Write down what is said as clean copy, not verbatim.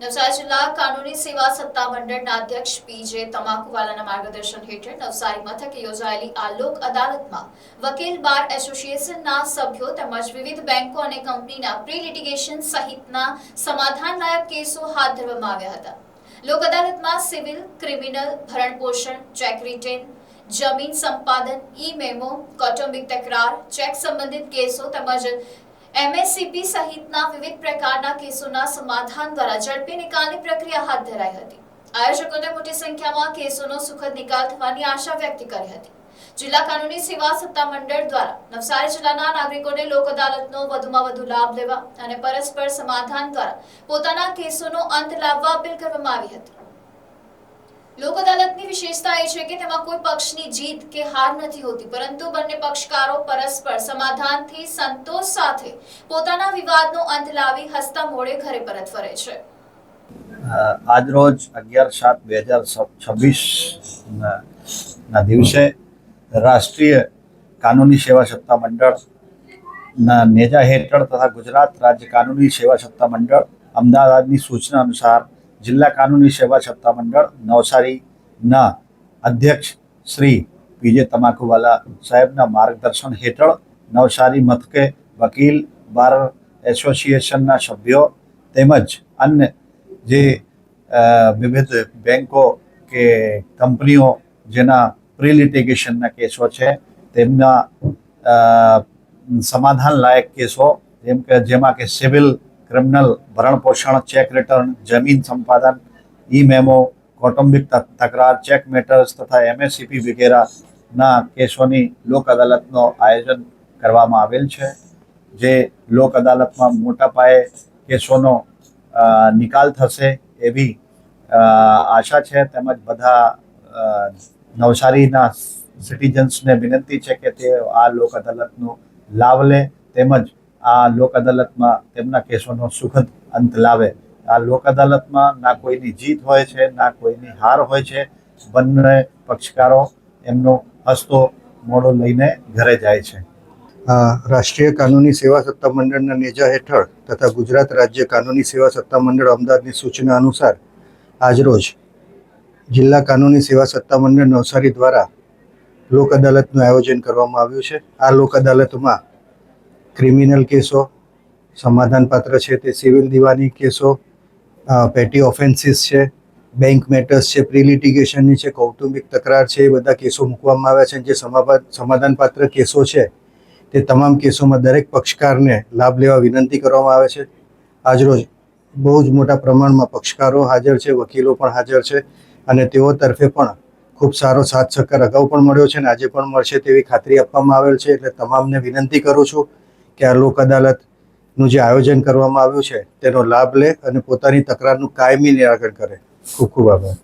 નવસારી જિલ્લા કાનૂની સેવા સત્તા મંડળના અધ્યક્ષ પીજે તમાકુવાલાના માર્ગદર્શન હેઠળ નવસારી મથકે યોજાયેલી આ લોક અદાલતમાં વકીલ બાર એસોસિએશનના સભ્યો તેમજ વિવિધ બેંકો અને કંપનીના પ્રી લિટિગેશન સહિતના સમાધાન લાયક કેસો હાથ ધરવામાં આવ્યા હતા. લોક અદાલતમાં સિવિલ, ક્રિમિનલ, ભરણપોષણ, ચેક રિટેન, જમીન સંપાદન, ઈ મેમો, કૌટુંબિક તકરાર, ચેક સંબંધિત કેસો તેમજ MSCP સહિતના વિવિધ પ્રકારના કેસોના સમાધાન દ્વારા ઝડપી નિકાલની પ્રક્રિયા હાથ ધરાઈ હતી. આયોજકોને મોટી સંખ્યામાં કેસોનો સુખદ નિકાલ થવાની આશા વ્યક્ત કરી હતી. જિલ્લા કાનૂની સેવા સત્તા મંડળ દ્વારા નવસારી જિલ્લાના નાગરિકોને લોક અદાલતનો વધુમાં વધુ લાભ લેવા અને પરસ્પર સમાધાન દ્વારા પોતાના કેસોનો અંત લાવવા અપીલ કરવામાં આવી હતી. લોક અદાલતની વિશેષતા એ છે કે તેમાં કોઈ પક્ષની જીત કે હાર નથી હોતી, પરંતુ બંને પક્ષકારો પરસ્પર સમાધાનથી સંતોષ સાથે પોતાના વિવાદનો અંત લાવી હસતા મોઢે ઘરે પરત ફરે છે. આજરોજ 11/7/2026 ના દિવસે રાષ્ટ્રીય કાનૂની સેવા સત્તા મંડળના નેજા હેઠળ તથા ગુજરાત રાજ્ય કાનૂની સેવા સત્તા મંડળ અમદાવાદની સૂચના અનુસાર જિલ્લા કાનૂની સેવા સત્તા મંડળ નવસારીના અધ્યક્ષ શ્રી પીજે તમાકુવાલા સાહેબના માર્ગદર્શન હેઠળ નવસારી મથકે વકીલ બાર એસોસિએશનના સભ્યો તેમજ અન્ય જે વિવિધ બેંકો કે કંપનીઓ જેના પ્રી લિટિગેશનના કેસો છે તેમના સમાધાન લાયક કેસો જેમાં કે સિવિલ, ક્રિમિનલ, ભરણપોષણ, ચેક રિટર્ન, જમીન સંપાદન, ઈ મેમો, કૌટુંબિક તકરાર, ચેક મેટર્સ તથા MSCP વગેરેના કેસોની લોક અદાલતનું આયોજન કરવામાં આવેલ છે. જે લોક અદાલતમાં મોટા પાયે કેસોનો નિકાલ થશે એવી આશા છે. તેમજ બધા નવસારીના સિટીઝન્સને વિનંતી છે કે તે આ લોક અદાલતનો લાભ લે તેમજ આ લોક અદાલતમાં તેમના કેસોનો સુખદ અંત લાવે. આ લોક અદાલતમાં ના કોઈની જીત હોય છે, ના કોઈની હાર હોય છે. બંને પક્ષકારો એમનો હસતો મોઢો લઈને ઘરે જાય છે. રાષ્ટ્રીય કાનૂની સેવા સત્તા મંડળના નેજા હેઠળ તથા ગુજરાત રાજ્ય કાનૂની સેવા સત્તા મંડળ અમદાવાદની સૂચના અનુસાર આજરોજ જિલ્લા કાનૂની સેવા સત્તા મંડળ નવસારી દ્વારા લોક અદાલતનું આયોજન કરવામાં આવ્યું છે. આ લોક અદાલતમાં ક્રિમિનલ કેસો સમાધાનપાત્ર છે, તે સિવિલ દિવાની કેસો, પેટી ઓફેન્સીસ છે, બેંક મેટર્સ છે, પ્રી લિટિગેશનની છે, કૌટુંબિક તકરાર છે, એ બધા કેસો મૂકવામાં આવ્યા છે. જે સમાધાનપાત્ર કેસો છે તે તમામ કેસોમાં દરેક પક્ષકારને લાભ લેવા વિનંતી કરવામાં આવે છે. આજરોજ બહુ જ મોટા પ્રમાણમાં પક્ષકારો હાજર છે, વકીલો પણ હાજર છે અને તેઓ તરફે પણ ખૂબ સારો સાથ સહકાર અગાઉ પણ મળ્યો છે અને આજે પણ મળશે તેવી ખાતરી આપવામાં આવેલ છે. એટલે તમામને વિનંતી કરું છું કે આ લોક અદાલતનું જે આયોજન કરવામાં આવ્યું છે તેનો લાભ લે અને પોતાની તકરારનું કાયમી નિરાકરણ કરે. ખૂબ ખૂબ આભાર.